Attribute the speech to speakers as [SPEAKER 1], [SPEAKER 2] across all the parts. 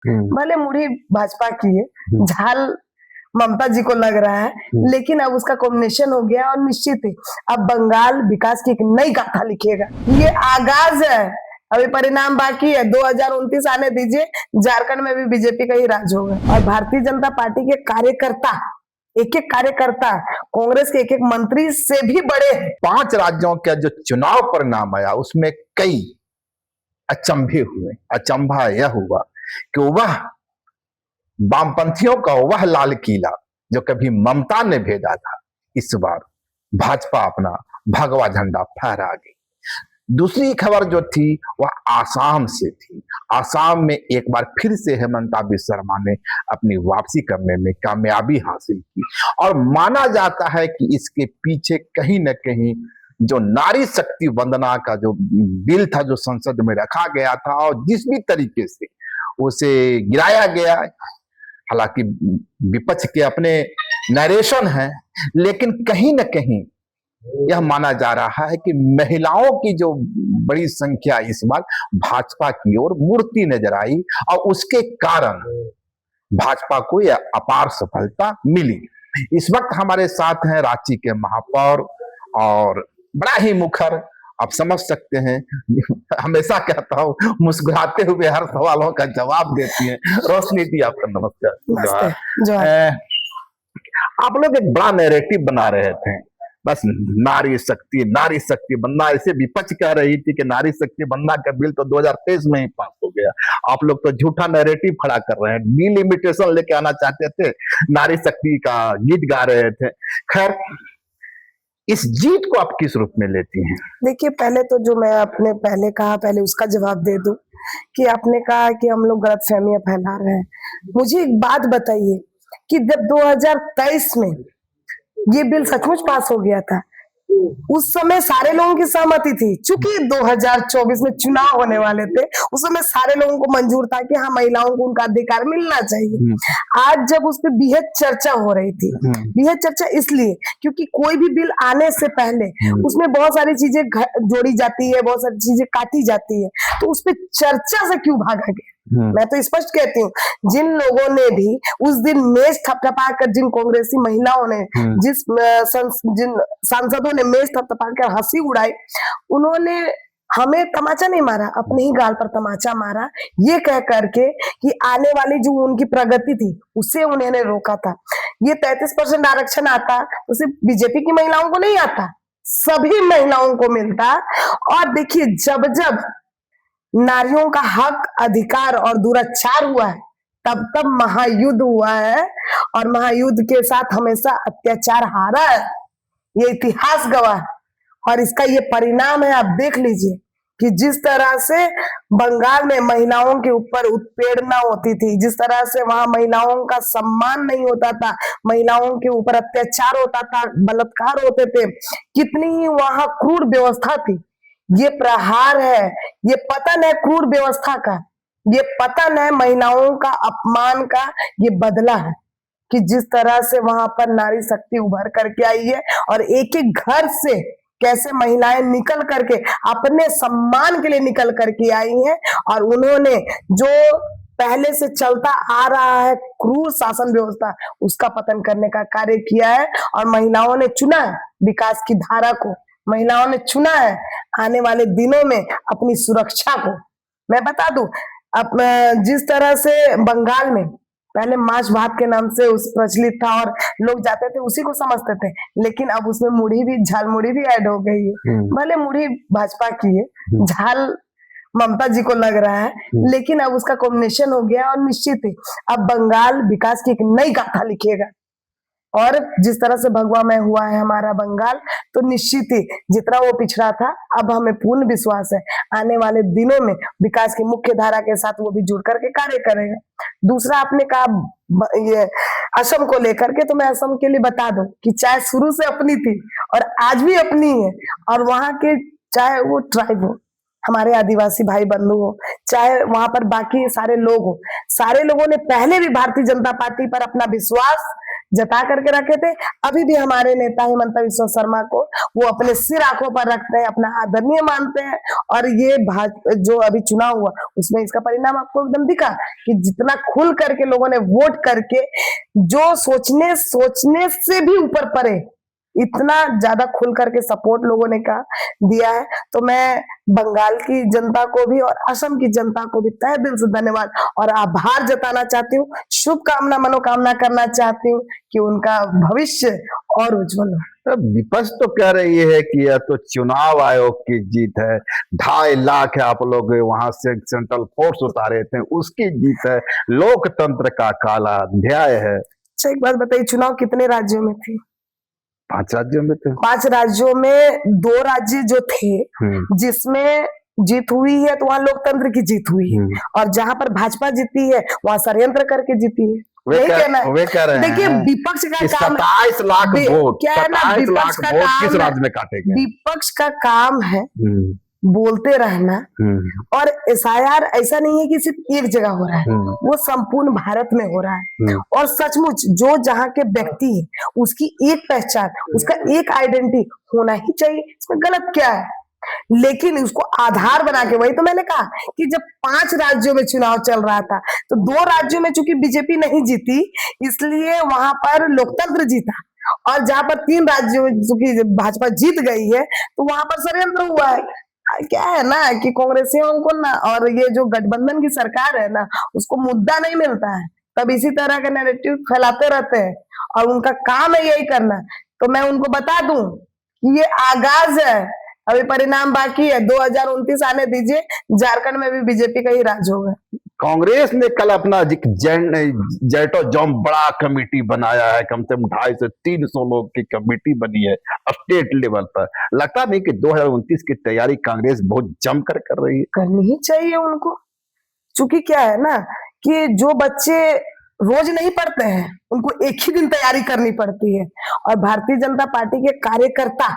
[SPEAKER 1] भले मुड़ी भाजपा की है, झाल ममता जी को लग रहा है, लेकिन अब उसका कॉम्बिनेशन हो गया और निश्चित है अब बंगाल विकास की एक नई गाथा लिखेगा। ये आगाज है, अभी परिणाम बाकी है। 2029 आने दीजिए, झारखंड में भी बीजेपी का ही राज होगा। और भारतीय जनता पार्टी के कार्यकर्ता, एक एक कार्यकर्ता कांग्रेस के एक एक मंत्री से भी बड़े हैं।
[SPEAKER 2] 5 राज्यों का जो चुनाव परिणाम आया उसमें कई अचंभे हुए। अचंभा यह हुआ कि वह वामपंथियों का वह लाल किला जो कभी ममता ने भेजा था, इस बार भाजपा अपना भगवा झंडा फहरा गई। दूसरी खबर जो थी वह आसाम से थी। आसाम में एक बार फिर से हेमंता बिस्वा शर्मा ने अपनी वापसी करने में कामयाबी हासिल की और माना जाता है कि इसके पीछे कहीं न कहीं जो नारी शक्ति वंदना का जो बिल था, जो संसद में रखा गया था और जिस भी तरीके से उसे गिराया गया, हालांकि विपक्ष के अपने नरेशन है, लेकिन कहीं न कहीं यह माना जा रहा है कि महिलाओं की जो बड़ी संख्या इस बार भाजपा की ओर मुड़ती नजर आई और उसके कारण भाजपा को यह अपार सफलता मिली। इस वक्त हमारे साथ हैं रांची के महापौर और बड़ा ही मुखर, आप समझ सकते हैं, हमेशा कहता हूं मुस्कुराते हुए हर सवालों का जवाब देती हैं, रोशनी दी। आपका नमस्कार। आप लोग एक बड़ा नैरेटिव बना रहे थे, बस नारी शक्ति बनना, ऐसे विपक्ष कह रही थी कि नारी शक्ति बनना का बिल तो 2023 में ही पास हो गया। आप लोग तो झूठा नैरेटिव खड़ा कर रहे हैं, डिलिमिटेशन लेके आना चाहते थे, नारी शक्ति का गीत गा रहे थे। खैर, इस जीत को आप किस रूप में लेती हैं?
[SPEAKER 1] देखिए, पहले तो जो मैं आपने पहले कहा, पहले उसका जवाब दे दूं कि आपने कहा कि हम लोग गलतफहमियां फैला रहे हैं। मुझे एक बात बताइए कि जब 2023 में ये बिल सचमुच पास हो गया था, उस समय सारे लोगों की सहमति थी। चूंकि 2024 में चुनाव होने वाले थे, उस समय सारे लोगों को मंजूर था कि हाँ, महिलाओं को उनका अधिकार मिलना चाहिए। आज जब उस पर बेहद चर्चा हो रही थी, बेहद चर्चा इसलिए क्योंकि कोई भी बिल आने से पहले उसमें बहुत सारी चीजें जोड़ी जाती है, बहुत सारी चीजें काटी जाती है, तो उस पर चर्चा से क्यों भागा गया? मैं तो स्पष्ट कहती हूँ, जिन लोगों ने भी उस दिन मेज थपथपा कर, जिन कांग्रेसी महिलाओं ने, जिन सांसदों ने मेज थपथपा कर हंसी उड़ाई, उन्होंने हमें तमाचा नहीं मारा, अपने ही गाल पर तमाचा मारा, ये कह करके कि आने वाली जो उनकी प्रगति थी उससे उन्होंने रोका था। ये 33% आरक्षण आता तो सिर्फ बीजेपी की महिलाओं को नहीं आता, सभी महिलाओं को मिलता। और देखिए, जब जब नारियों का हक, अधिकार और दुराचार हुआ है, तब तब महायुद्ध हुआ है और महायुद्ध के साथ हमेशा अत्याचार हारा है, ये इतिहास गवाह है। और इसका ये परिणाम है, आप देख लीजिए कि जिस तरह से बंगाल में महिलाओं के ऊपर उत्पीड़ना होती थी, जिस तरह से वहां महिलाओं का सम्मान नहीं होता था, महिलाओं के ऊपर अत्याचार होता था, बलात्कार होते थे, कितनी ही वहां क्रूर व्यवस्था थी। ये प्रहार है, ये पतन है क्रूर व्यवस्था का, ये पतन है महिलाओं का अपमान का, ये बदला है कि जिस तरह से वहां पर नारी शक्ति उभर करके आई है और एक एक घर से कैसे महिलाएं निकल करके अपने सम्मान के लिए निकल करके आई हैं और उन्होंने जो पहले से चलता आ रहा है क्रूर शासन व्यवस्था, उसका पतन करने का कार्य किया है। और महिलाओं ने चुना है विकास की धारा को, महिलाओं ने चुना है आने वाले दिनों में अपनी सुरक्षा को। मैं बता दूं, अब जिस तरह से बंगाल में पहले माछ भात के नाम से उस प्रचलित था और लोग जाते थे उसी को समझते थे, लेकिन अब उसमें मुढ़ी भी, झाल मुढ़ी भी ऐड हो गई है। भले मुढ़ी भाजपा की है, झाल ममता जी को लग रहा है, लेकिन अब उसका कॉम्बिनेशन हो गया और निश्चित है अब बंगाल विकास की एक नई गाथा लिखेगा। और जिस तरह से भगवामय हुआ है हमारा बंगाल, तो निश्चित ही जितना वो पिछड़ा था, अब हमें पूर्ण विश्वास है आने वाले दिनों में विकास की मुख्य धारा के साथ वो भी जुड़ करके कार्य करेगा। दूसरा, आपने कहा ये असम को लेकर के, तो मैं असम के लिए बता दूं कि चाहे शुरू से अपनी थी और आज भी अपनी है, और वहां के चाहे वो ट्राइब हो, हमारे आदिवासी भाई बंधु हो, चाहे वहां पर बाकी सारे लोग हो, सारे लोगों ने पहले भी भारतीय जनता पार्टी पर अपना विश्वास जता करके रखे थे। अभी भी हमारे नेता हिमंता बिस्वा शर्मा को वो अपने सिर आंखों पर रखते हैं, अपना आदरणीय मानते हैं। और ये जो अभी चुनाव हुआ उसमें इसका परिणाम आपको एकदम दिखा कि जितना खुल करके लोगों ने वोट करके, जो सोचने से भी ऊपर परे, इतना ज्यादा खुल करके सपोर्ट लोगों ने का दिया है। तो मैं बंगाल की जनता को भी और असम की जनता को भी तहे दिल से धन्यवाद और आभार जताना चाहती हूँ, शुभकामना मनोकामना करना चाहती हूँ कि उनका भविष्य और उज्जवल हो।
[SPEAKER 2] तो विपक्ष तो कह रही है कि यह तो चुनाव आयोग की जीत है, 2.5 लाख है आप लोग वहां से सेंट्रल फोर्स उतारे थे, उसकी जीत है, लोकतंत्र का काला अध्याय है।
[SPEAKER 1] अच्छा एक बात बताइए, चुनाव कितने राज्यों में थे?
[SPEAKER 2] 5 राज्यों में थे।
[SPEAKER 1] 5 राज्यों में 2 राज्य जो थे जिसमें जीत हुई है तो वहां लोकतंत्र की जीत हुई है, और जहां पर भाजपा जीती है वहां षड्यंत्र करके जीती है।
[SPEAKER 2] वे कह रहे हैं
[SPEAKER 1] देखिए विपक्ष का काम
[SPEAKER 2] 27 लाख वोट,
[SPEAKER 1] क्या है ना,
[SPEAKER 2] 27 लाख वोट किस राज्य में काटे गए?
[SPEAKER 1] विपक्ष का काम है बोलते रहना, और एसआईआर ऐसा नहीं है कि सिर्फ एक जगह हो रहा है, वो संपूर्ण भारत में हो रहा है। और सचमुच जो जहाँ के व्यक्ति है उसकी एक पहचान, उसका एक आइडेंटिटी होना ही चाहिए, इसमें गलत क्या है? लेकिन उसको आधार बना के, वही तो मैंने कहा कि जब 5 राज्यों में चुनाव चल रहा था तो 2 राज्यों में चूंकि बीजेपी नहीं जीती इसलिए वहां पर लोकतंत्र जीता, और जहां पर 3 राज्यों में चूंकि भाजपा जीत गई है तो वहां पर षड्यंत्र हुआ है। क्या है ना कि कांग्रेसियों को ना, और ये जो गठबंधन की सरकार है ना, उसको मुद्दा नहीं मिलता है, तब इसी तरह का नैरेटिव फैलाते रहते हैं और उनका काम है यही करना। तो मैं उनको बता दूं कि ये आगाज है, अभी परिणाम बाकी है। 2029 आने दीजिए, झारखंड में भी बीजेपी का ही राज होगा।
[SPEAKER 2] कांग्रेस ने कल अपना जेटो जॉम बड़ा कमेटी बनाया है, कम से कम 250 से 300 लोग की कमेटी बनी है स्टेट लेवल पर। लगता नहीं कि 2029 की तैयारी कांग्रेस बहुत जमकर कर रही है?
[SPEAKER 1] करनी ही चाहिए उनको, क्योंकि क्या है ना कि जो बच्चे रोज नहीं पढ़ते हैं उनको एक ही दिन तैयारी करनी पड़ती है, और भारतीय जनता पार्टी के कार्यकर्ता,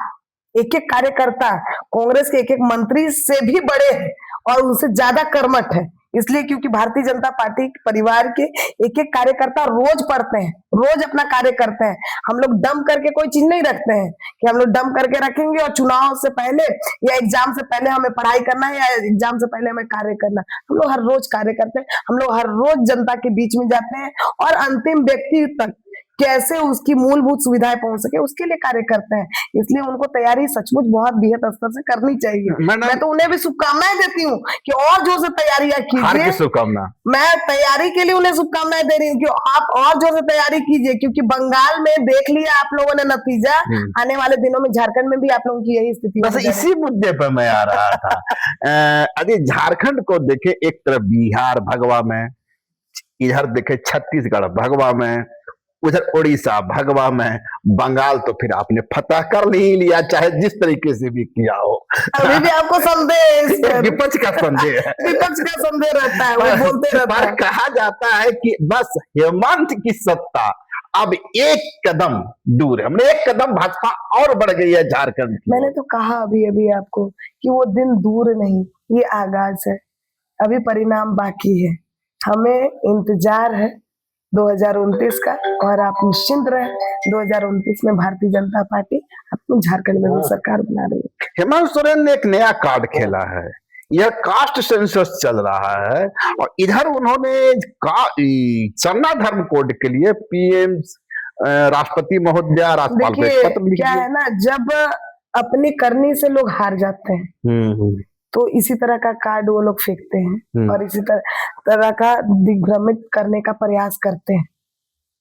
[SPEAKER 1] एक एक कार्यकर्ता कांग्रेस के एक एक मंत्री से भी बड़े हैं और उनसे ज्यादा कर्मठ है। इसलिए क्योंकि भारतीय जनता पार्टी परिवार के एक एक कार्यकर्ता रोज पढ़ते हैं, रोज अपना कार्य करते हैं। हम लोग दम करके कोई चीज नहीं रखते हैं कि हम लोग दम करके रखेंगे और चुनाव से पहले या एग्जाम से पहले हमें पढ़ाई करना है या एग्जाम से पहले हमें कार्य करना। हम लोग हर रोज कार्य करते हैं, हम लोग हर रोज जनता के बीच में जाते हैं और अंतिम व्यक्ति तक कैसे उसकी मूलभूत सुविधाएं पहुंच सके उसके लिए कार्य करते हैं। इसलिए उनको तैयारी सचमुच बहुत बेहद स्तर से करनी चाहिए। मैं तो उन्हें भी शुभकामनाएं देती हूँ कि और जोर से तैयारियां कीजिए।
[SPEAKER 2] शुभकामना, मैं
[SPEAKER 1] तैयारी के लिए उन्हें शुभकामनाएं दे रही हूँ कि आप और जोर से तैयारी कीजिए, क्योंकि बंगाल में देख लिया आप लोगों ने नतीजा, आने वाले दिनों में झारखंड में भी आप लोगों की यही स्थिति।
[SPEAKER 2] बस इसी मुद्दे पर मैं आ रहा था। अभी झारखंड को देखे, एक तरफ बिहार भगवा में, इधर देखे छत्तीसगढ़ भगवा में, उधर उड़ीसा भगवा में, बंगाल तो फिर आपने फतह कर ही लिया, चाहे जिस तरीके से भी किया हो।
[SPEAKER 1] अभी भी आपको संदेह,
[SPEAKER 2] विपक्ष का संदेह है,
[SPEAKER 1] विपक्ष का संदेह रहता है, वो बोलते रहता है।
[SPEAKER 2] कहा जाता है कि बस हेमंत की सत्ता अब एक कदम दूर है, हमने एक कदम भाजपा और बढ़ गई है झारखंड की।
[SPEAKER 1] मैंने तो कहा अभी आपको कि वो दिन दूर नहीं, ये आगाज है, अभी परिणाम बाकी है, हमें इंतजार है 2029 का, और आप निश्चिंत रहे 2029 में भारतीय जनता पार्टी अपनी झारखंड में भी सरकार बना रही है।
[SPEAKER 2] हेमंत सोरेन ने एक नया कार्ड खेला है, यह कास्ट सेंसस चल रहा है, और इधर उन्होंने सरना धर्म कोड के लिए पीएम राष्ट्रपति महोदया राज्यपाल को एक पत्र लिख दिया।
[SPEAKER 1] क्या है ना, जब अपनी करनी से लोग हार जाते हैं तो इसी तरह का कार्ड वो लोग फेंकते हैं और इसी तरह का दिग्भ्रमित करने का प्रयास करते हैं,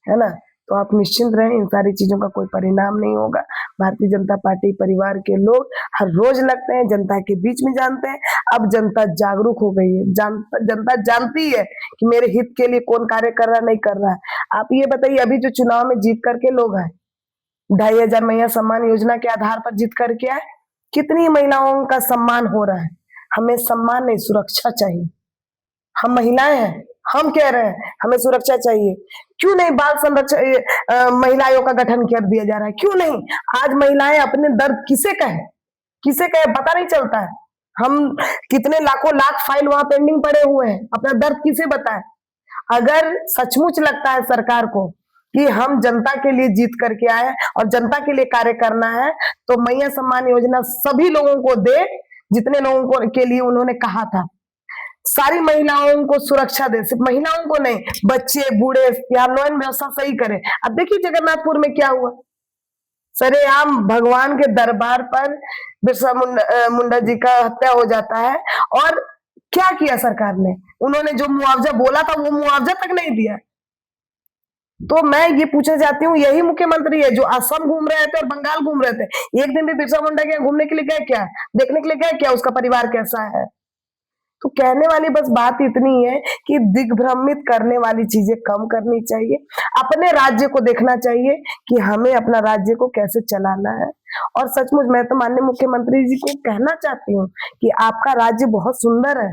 [SPEAKER 1] है ना। तो आप निश्चिंत रहें, इन सारी चीजों का कोई परिणाम नहीं होगा। भारतीय जनता पार्टी परिवार के लोग हर रोज लगते हैं, जनता के बीच में जानते हैं। अब जनता जागरूक हो गई है, जनता जानती है कि मेरे हित के लिए कौन कार्य कर रहा नहीं कर रहा है। आप ये बताइए, अभी जो चुनाव में जीत करके लोग आए, 2500 महिला सम्मान योजना के आधार पर जीत करके आए, कितनी महिलाओं का सम्मान हो रहा है। हमें सम्मान नहीं, सुरक्षा चाहिए। हम महिलाएं हैं, हम कह रहे हैं हमें सुरक्षा चाहिए। क्यों नहीं बाल संरक्षण महिला आयोग का गठन कर दिया जा रहा है? क्यों नहीं? आज महिलाएं अपने दर्द किसे कहे पता नहीं चलता है। हम कितने लाखों लाख फाइल वहां पेंडिंग पड़े हुए हैं, अपना दर्द किसे बताएं? अगर सचमुच लगता है सरकार को कि हम जनता के लिए जीत करके आए हैं और जनता के लिए कार्य करना है, तो मैया सम्मान योजना सभी लोगों को दे, जितने लोगों को के लिए उन्होंने कहा था। सारी महिलाओं को सुरक्षा दे, सिर्फ महिलाओं को नहीं, बच्चे बूढ़े, या लोन व्यवस्था सही करे। अब देखिए जगन्नाथपुर में क्या हुआ, सरेआम भगवान के दरबार पर बिरसा मुंडा जी का हत्या हो जाता है, और क्या किया सरकार ने, उन्होंने जो मुआवजा बोला था वो मुआवजा तक नहीं दिया। तो मैं ये पूछना चाहती हूँ, यही मुख्यमंत्री है जो असम घूम रहे थे और बंगाल घूम रहे थे, एक दिन भी बिरसा मुंडा के घूमने के लिए गए क्या, देखने के लिए गए क्या, उसका परिवार कैसा है? तो कहने वाली बस बात इतनी है कि दिग्भ्रमित करने वाली चीजें कम करनी चाहिए, अपने राज्य को देखना चाहिए कि हमें अपना राज्य को कैसे चलाना है। और सचमुच मैं तो माननीय मुख्यमंत्री जी को कहना चाहती हूँ कि आपका राज्य बहुत सुंदर है,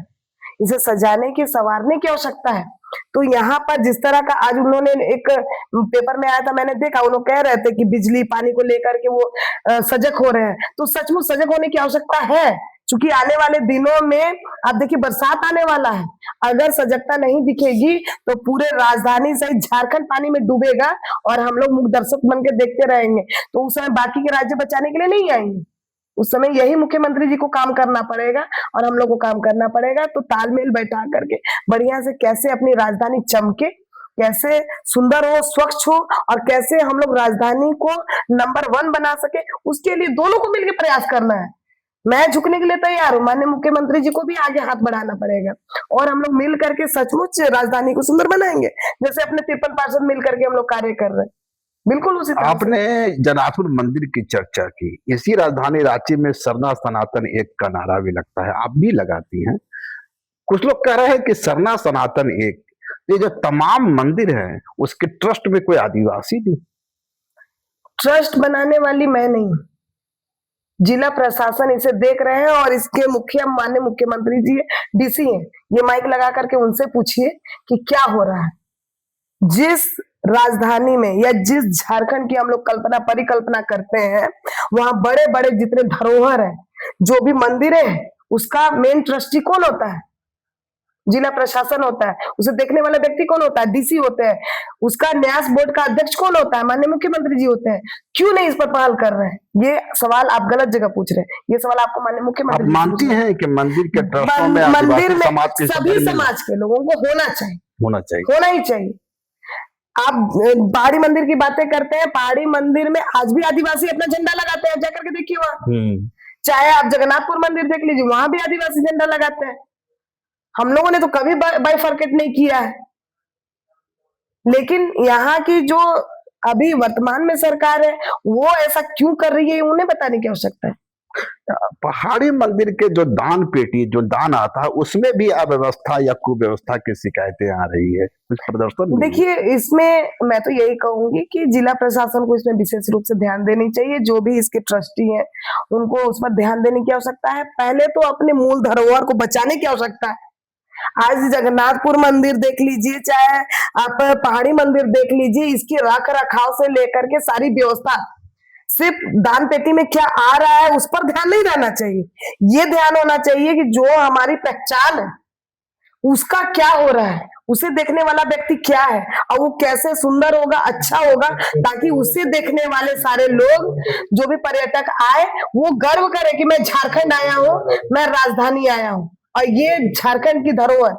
[SPEAKER 1] इसे सजाने की संवारने की आवश्यकता है। तो यहाँ पर जिस तरह का आज उन्होंने एक पेपर में आया था, मैंने देखा, उन्होंने कह रहे थे कि बिजली पानी को लेकर के वो सजग हो रहे हैं, तो सचमुच सजग होने की आवश्यकता है, क्योंकि आने वाले दिनों में आप देखिए बरसात आने वाला है, अगर सजगता नहीं दिखेगी तो पूरे राजधानी सहित झारखंड पानी में डूबेगा और हम लोग मूक दर्शक बन के देखते रहेंगे, तो उस समय बाकी के राज्य बचाने के लिए नहीं आएंगे। उस समय यही मुख्यमंत्री जी को काम करना पड़ेगा और हम लोग को काम करना पड़ेगा। तो तालमेल बैठा करके बढ़िया से कैसे अपनी राजधानी चमके, कैसे सुंदर हो, स्वच्छ हो, और कैसे हम लोग राजधानी को नंबर 1 बना सके, उसके लिए दोनों को मिलकर प्रयास करना है। मैं झुकने के लिए तैयार हूँ, माननीय मुख्यमंत्री जी को भी आगे हाथ बढ़ाना पड़ेगा और हम लोग मिल करके सचमुच राजधानी को सुंदर बनाएंगे, जैसे अपने 53 पार्षद मिल करके हम लोग कार्य कर रहे हैं, बिल्कुल उसी तरह।
[SPEAKER 3] आपने जगन्नाथपुर मंदिर की चर्चा की, इसी राजधानी रांची में सरना सनातन एक का नारा भी लगता है, आप भी लगाती हैं। कुछ लोग कह रहे हैं कि सरना सनातन एक, ये जो तमाम मंदिर हैं उसके ट्रस्ट में कोई आदिवासी नहीं।
[SPEAKER 1] ट्रस्ट बनाने वाली मैं नहीं, जिला प्रशासन इसे देख रहे हैं और इसके मुखिया माननीय मुख्यमंत्री जी डीसी हैं, ये माइक लगा करके उनसे पूछिए कि क्या हो रहा है। जिस राजधानी में या जिस झारखंड की हम लोग कल्पना परिकल्पना करते हैं, वहां बड़े बड़े जितने धरोहर है, जो भी मंदिरें हैं, उसका मेन ट्रस्टी कौन होता है? जिला प्रशासन होता है। उसे देखने वाला व्यक्ति कौन होता है? डीसी होते हैं। उसका न्यास बोर्ड का अध्यक्ष कौन होता है? माननीय मुख्यमंत्री जी होते हैं। क्यों नहीं इस पर पहल कर रहे हैं? ये सवाल आप गलत जगह पूछ रहे हैं, ये सवाल आपको माननीय मुख्यमंत्री
[SPEAKER 3] आप मानती हैं कि मंदिर के ट्रस्टों में
[SPEAKER 1] मंदिर में
[SPEAKER 3] समाज के
[SPEAKER 1] सभी समाज के लोगों को होना चाहिए, होना ही चाहिए। आप पहाड़ी मंदिर की बातें करते हैं, पहाड़ी मंदिर में आज भी आदिवासी अपना झंडा लगाते हैं, जाकर के देखिए वहां। चाहे आप जगन्नाथपुर मंदिर देख लीजिए, वहां भी आदिवासी झंडा लगाते हैं। हम लोगों ने तो कभी बाइफरकेट नहीं किया है, लेकिन यहाँ की जो अभी वर्तमान में सरकार है वो ऐसा क्यों कर रही है, उन्हें बताने की आवश्यकता है।
[SPEAKER 3] पहाड़ी मंदिर के जो दान पेटी, जो दान आता है, उसमें भी अव्यवस्था या कुव्यवस्था की शिकायतें आ रही है, कुछ प्रदर्शन।
[SPEAKER 1] देखिए, इसमें मैं तो यही कहूंगी कि जिला प्रशासन को इसमें विशेष रूप से ध्यान देनी चाहिए। जो भी इसके ट्रस्टी हैं उनको उस पर ध्यान देने की आवश्यकता है। पहले तो अपने मूल धरोहर को बचाने की आवश्यकता है। आज जगन्नाथपुर मंदिर देख लीजिए, चाहे आप पहाड़ी मंदिर देख लीजिए, इसकी रख रखाव से लेकर के सारी व्यवस्था, सिर्फ दान पेटी में क्या आ रहा है उस पर ध्यान नहीं रहना चाहिए। ये ध्यान होना चाहिए कि जो हमारी पहचान है उसका क्या हो रहा है, उसे देखने वाला व्यक्ति क्या है और वो कैसे सुंदर होगा, अच्छा होगा, ताकि उसे देखने वाले सारे लोग, जो भी पर्यटक आए, वो गर्व करे कि मैं झारखंड आया हूँ, मैं राजधानी आया हूँ और ये झारखंड की धरोहर।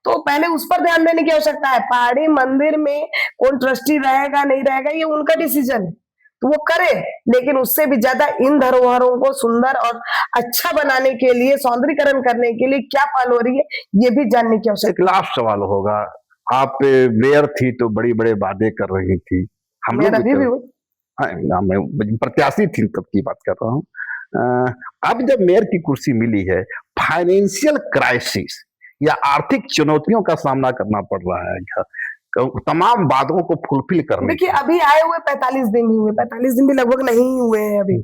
[SPEAKER 1] तो पहले उस पर ध्यान देने की आवश्यकता है। पहाड़ी मंदिर में कौन ट्रस्टी रहेगा नहीं रहेगा ये उनका डिसीजन है, तो वो करे, लेकिन उससे भी ज्यादा इन धरोहरों को सुंदर और अच्छा बनाने के लिए, सौंदर्यीकरण करने के लिए क्या पहल हो रही है ये भी जानने की आवश्यकता।
[SPEAKER 3] एक लास्ट सवाल होगा, आप मेयर थी तो बड़ी बड़े वादे कर रही थी, हम लोग मैं प्रत्याशी थी तब की बात कर रहा हूँ। अब जब मेयर की कुर्सी मिली है, फाइनेंशियल क्राइसिस या आर्थिक चुनौतियों का सामना करना पड़ रहा है, तमाम वादों को फुलफिल करने।
[SPEAKER 1] देखिए, अभी आए हुए 45 दिन ही हुए, 45 दिन भी लगभग नहीं हुए हैं अभी,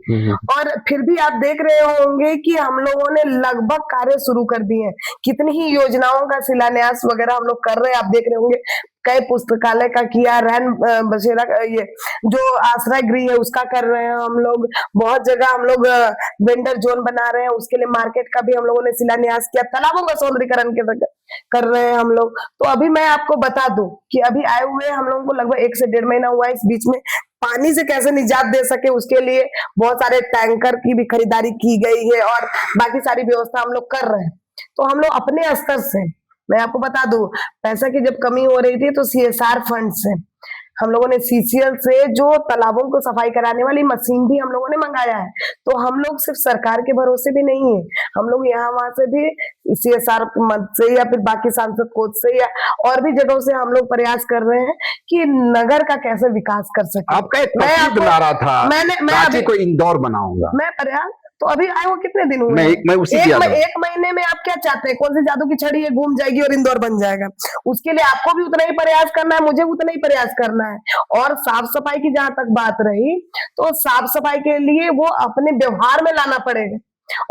[SPEAKER 1] और फिर भी आप देख रहे होंगे कि हम लोगों ने लगभग कार्य शुरू कर दिए हैं। कितनी ही योजनाओं का शिलान्यास वगैरह हम लोग कर रहे हैं, आप देख रहे होंगे। कई पुस्तकालय का किया, रैन बसेरा, ये जो आश्रय गृह है उसका कर रहे हैं हम लोग। बहुत जगह हम लोग वेंडर जोन बना रहे हैं, उसके लिए मार्केट का भी हम लोगों ने शिलान्यास किया। तालाबों का सौंदर्यीकरण के कर रहे हैं हम लोग। तो अभी मैं आपको बता दूं कि अभी आए हुए हम लोगों को लगभग 1 से 1.5 महीना हुआ है। इस बीच में पानी से कैसे निजात दे सके उसके लिए बहुत सारे टैंकर की भी खरीदारी की गई है और बाकी सारी व्यवस्था हम लोग कर रहे हैं। तो हम लोग अपने स्तर से, मैं आपको बता दूं, पैसा की जब कमी हो रही थी तो CSR फंड से हम लोगों ने CCL से जो तालाबों को सफाई कराने वाली मशीन भी हम लोगों ने मंगाया है। तो हम लोग सिर्फ सरकार के भरोसे भी नहीं है, हम लोग यहाँ वहां से भी CSR मद से या फिर बाकी सांसद कोष से या और भी जगहों से हम लोग प्रयास कर रहे हैं कि नगर का कैसे विकास कर सके।
[SPEAKER 3] आपका एक प्रसिद्ध नारा था, रांची को इंदौर बनाऊंगा।
[SPEAKER 1] मैं प्रयास तो अभी आए वो कितने दिन हुए?
[SPEAKER 3] मैं उसी
[SPEAKER 1] एक महीने में आप क्या चाहते हैं? कौन सी जादू की छड़ी है घूम जाएगी और इंदौर बन जाएगा? उसके लिए आपको भी उतना ही प्रयास करना है, मुझे उतना ही प्रयास करना है। और साफ सफाई की जहां तक बात रही, तो साफ सफाई के लिए वो अपने व्यवहार में लाना पड़ेगा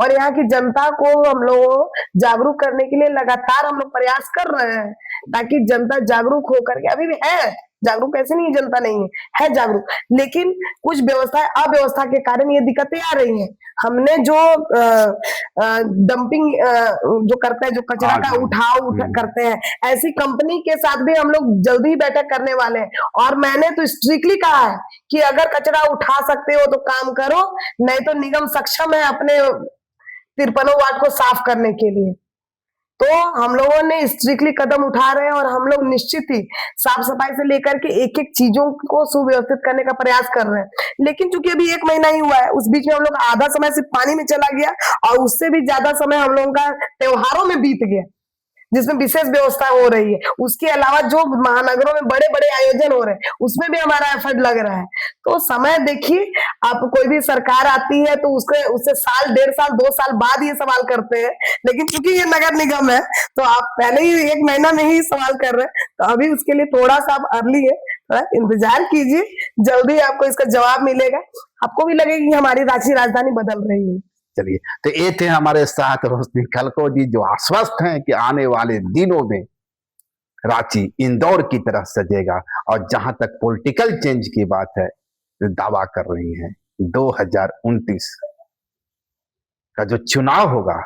[SPEAKER 1] और यहाँ की जनता को हम लोग जागरूक करने के लिए लगातार हम लोग प्रयास कर रहे हैं ताकि जनता जागरूक होकर के, अभी भी है जागरूक, ऐसे नहीं जनता नहीं है जागरूक, लेकिन कुछ व्यवस्था अव्यवस्था के कारण ये दिक्कतें आ रही हैं। हमने जो डंपिंग जो करते हैं, जो कचरा का उठाव करते हैं, ऐसी कंपनी के साथ भी हम लोग जल्दी ही बैठक करने वाले हैं। और मैंने तो स्ट्रिक्टली कहा है कि अगर कचरा उठा सकते हो तो काम करो, नहीं तो निगम सक्षम है अपने 53 वार्ड को साफ करने के लिए। तो हम लोगों ने स्ट्रिक्टली कदम उठा रहे हैं और हम लोग निश्चित ही साफ सफाई से लेकर के एक एक चीजों को सुव्यवस्थित करने का प्रयास कर रहे हैं। लेकिन चूंकि अभी 1 महीना ही हुआ है, उस बीच में हम लोग आधा समय सिर्फ पानी में चला गया और उससे भी ज्यादा समय हम लोगों का त्योहारों में बीत गया जिसमें विशेष व्यवस्था हो रही है। उसके अलावा जो महानगरों में बड़े बड़े आयोजन हो रहे हैं उसमें भी हमारा एफर्ट लग रहा है। तो समय देखिए, आप कोई भी सरकार आती है तो उससे साल, 1.5 साल, 2 साल बाद ये सवाल करते हैं, लेकिन चूंकि ये नगर निगम है तो आप पहले ही 1 महीना में ही सवाल कर रहे हैं, तो अभी उसके लिए थोड़ा सा आप अर्ली है, थोड़ा इंतजार कीजिए, जल्दी आपको इसका जवाब मिलेगा। आपको भी लगेगा कि हमारी रांची राजधानी बदल रही है।
[SPEAKER 3] चलिए, तो ये थे हमारे साथ रोशनी खलको जी, जो आश्वस्त हैं कि आने वाले दिनों में रांची इंदौर की तरह सजेगा। और जहां तक पॉलिटिकल चेंज की बात है, दावा कर रही हैं 2029 का जो चुनाव होगा,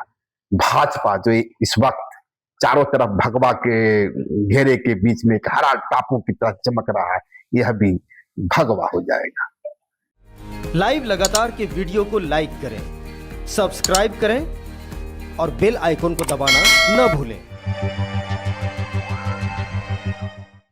[SPEAKER 3] भाजपा जो इस वक्त चारों तरफ भगवा के घेरे के बीच में एक हरा टापू की तरह चमक रहा है, यह भी भगवा हो जाएगा।
[SPEAKER 4] लाइव लगातार के वीडियो को लाइक करें, सब्सक्राइब करें और बेल आइकन को दबाना न भूलें।